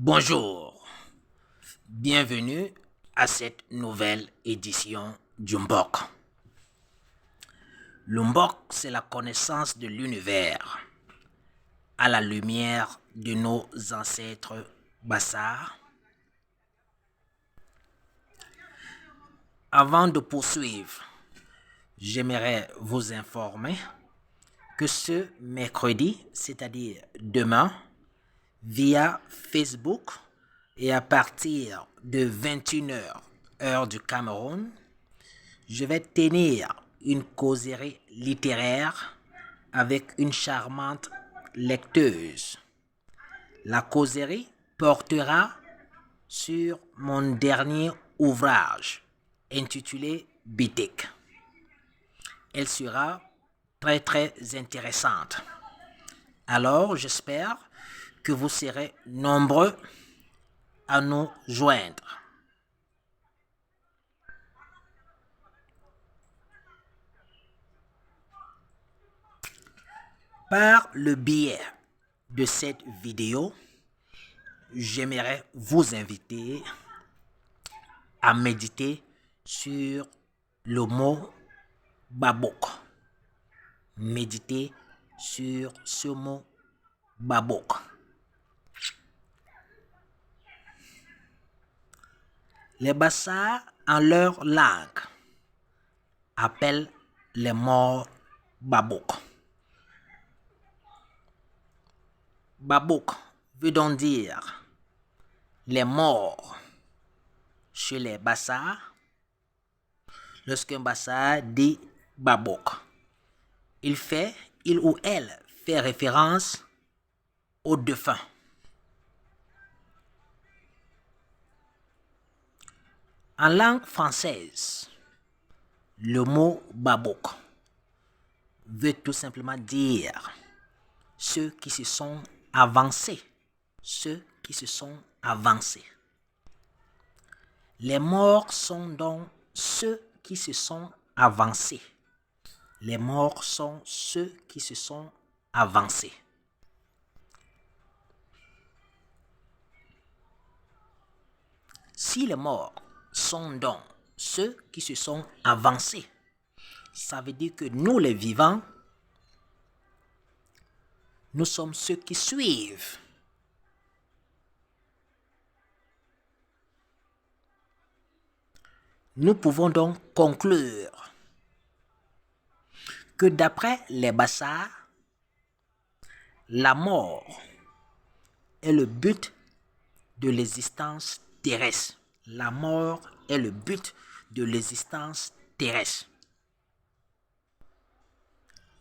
Bonjour, bienvenue à cette nouvelle édition du Mbok. Le Mbok, c'est la connaissance de l'univers à la lumière de nos ancêtres Bassar. Avant de poursuivre, j'aimerais vous informer que ce mercredi, c'est-à-dire demain, via Facebook et à partir de 21h, heure du Cameroun, je vais tenir une causerie littéraire avec une charmante lecteuse. La causerie portera sur mon dernier ouvrage intitulé Bitek. Elle sera très intéressante. Alors, j'espère que vous serez nombreux à nous joindre. Par le biais de cette vidéo, j'aimerais vous inviter à méditer sur le mot Babouk. Méditer sur ce mot Babouk. Les Bassars, en leur langue, appellent les morts Babouk. Babouk veut donc dire les morts chez les Bassars. Lorsqu'un Bassar dit Babouk, il ou elle fait référence aux défunts. En langue française, le mot Babouk veut tout simplement dire ceux qui se sont avancés. Ceux qui se sont avancés. Les morts sont donc ceux qui se sont avancés. Les morts sont ceux qui se sont avancés. Si les morts sont donc ceux qui se sont avancés, ça veut dire que nous les vivants, nous sommes ceux qui suivent. Nous pouvons donc conclure que d'après les Bassars, la mort est le but de l'existence terrestre. La mort est le but de l'existence terrestre.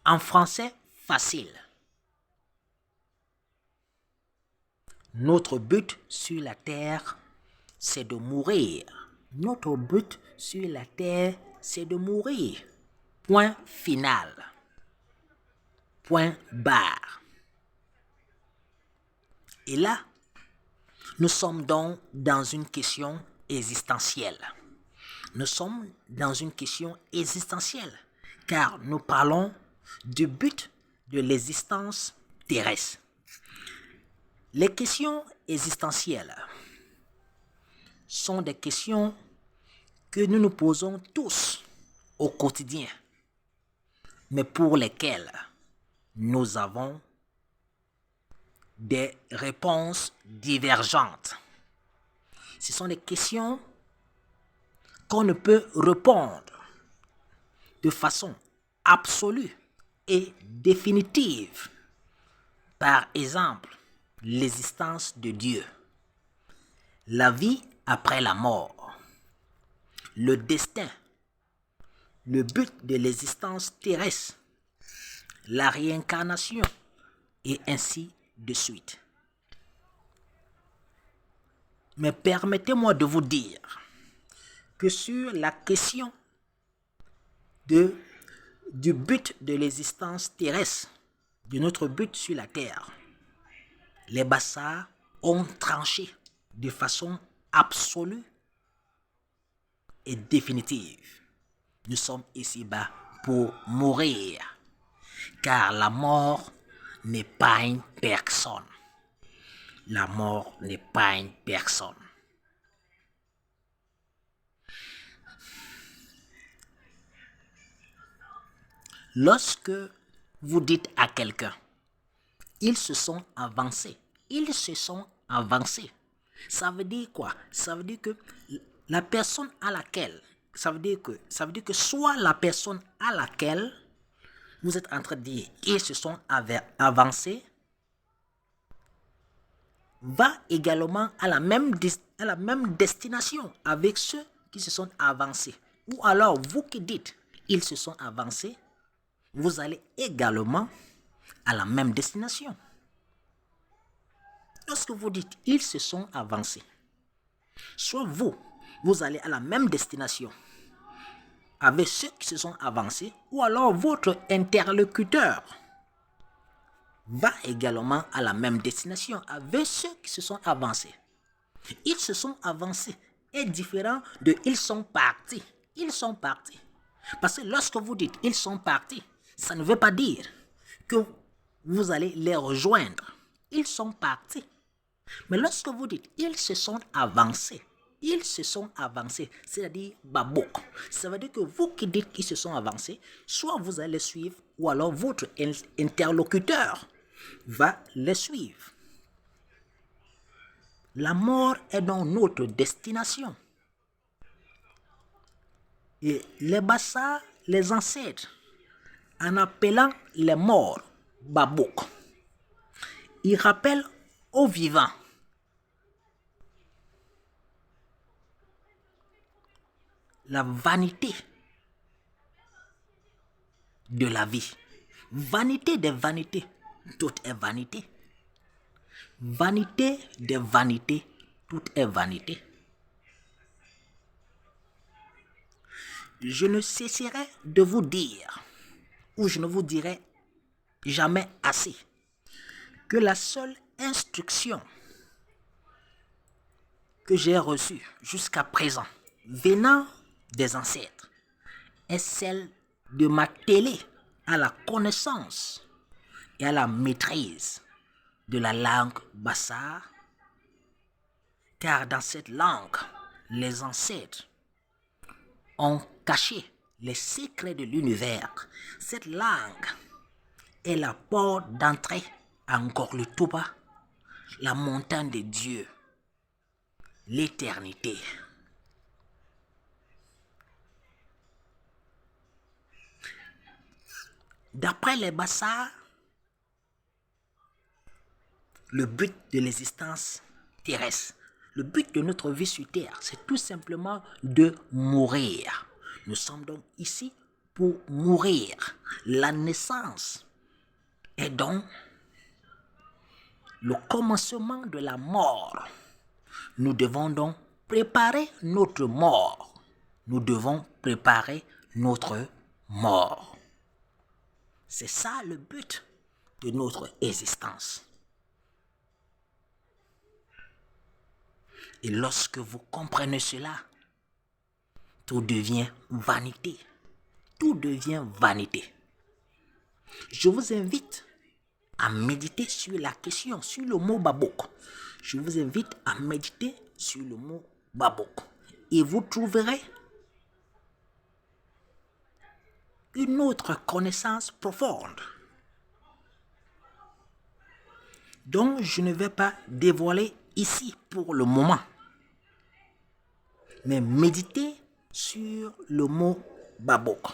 En français facile, notre but sur la terre, c'est de mourir. Notre but sur la terre, c'est de mourir. Point final. Point barre. Et là, nous sommes donc dans une question existentielle. Nous sommes dans une question existentielle, car nous parlons du but de l'existence terrestre. Les questions existentielles sont des questions que nous nous posons tous au quotidien, mais pour lesquelles nous avons des réponses divergentes. Ce sont des questions qu'on ne peut répondre de façon absolue et définitive. Par exemple, l'existence de Dieu, la vie après la mort, le destin, le but de l'existence terrestre, la réincarnation et ainsi de suite. Mais permettez-moi de vous dire que sur la question du but de l'existence terrestre, de notre but sur la terre, les Bassars ont tranché de façon absolue et définitive. Nous sommes ici-bas pour mourir, car la mort n'épargne personne. La mort n'est pas une personne. Lorsque vous dites à quelqu'un, ils se sont avancés, ils se sont avancés, ça veut dire quoi? Ça veut dire que la personne à laquelle, ça veut dire que soit la personne à laquelle vous êtes en train de dire ils se sont avancés va également à la même destination avec ceux qui se sont avancés. Ou alors vous qui dites ils se sont avancés, vous allez également à la même destination. Lorsque vous dites ils se sont avancés, soit vous allez à la même destination avec ceux qui se sont avancés, ou alors votre interlocuteur va également à la même destination avec ceux qui se sont avancés. Ils se sont avancés est différent de ils sont partis. Ils sont partis. Parce que lorsque vous dites ils sont partis, ça ne veut pas dire que vous allez les rejoindre. Ils sont partis. Mais lorsque vous dites ils se sont avancés, c'est-à-dire babouk. Ça veut dire que vous qui dites qu'ils se sont avancés, soit vous allez les suivre, ou alors votre interlocuteur va les suivre. La mort est dans notre destination. Et les Bassa, les ancêtres, en appelant les morts babouk, ils rappellent aux vivants la vanité de la vie. Vanité des vanités, tout est vanité. Vanité des vanités, tout est vanité. Je ne cesserai de vous dire, ou je ne vous dirai jamais assez, que la seule instruction que j'ai reçue jusqu'à présent, venant des ancêtres, est celle de m'atteler à la connaissance et à la maîtrise de la langue Bassa, car dans cette langue, les ancêtres ont caché les secrets de l'univers. Cette langue est la porte d'entrée à Ngorle-Touba, la montagne de Dieu, l'éternité. D'après les Bassa, le but de l'existence terrestre, le but de notre vie sur Terre, c'est tout simplement de mourir. Nous sommes donc ici pour mourir. La naissance est donc le commencement de la mort. Nous devons donc préparer notre mort. Nous devons préparer notre mort. C'est ça le but de notre existence. Et lorsque vous comprenez cela, tout devient vanité. Tout devient vanité. Je vous invite à méditer sur la question, sur le mot babouk. Je vous invite à méditer sur le mot babouk. Et vous trouverez une autre connaissance profonde dont je ne vais pas dévoiler ici pour le moment. Mais méditez sur le mot babouk.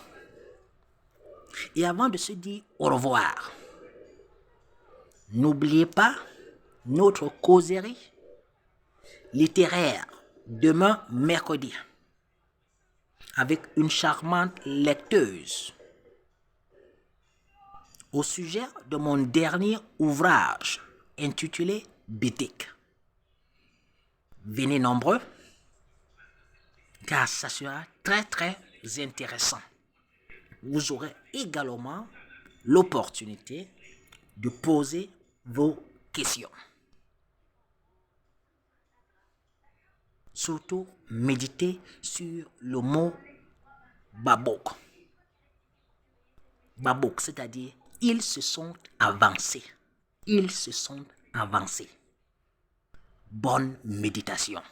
Et avant de se dire au revoir, n'oubliez pas notre causerie littéraire demain mercredi avec une charmante lecteuse au sujet de mon dernier ouvrage intitulé Bitik. Venez nombreux car ça sera très très intéressant. Vous aurez également l'opportunité de poser vos questions. Surtout, méditez sur le mot babouk. Babouk, c'est-à-dire ils se sont avancés. Ils se sont avancés. bonne méditation.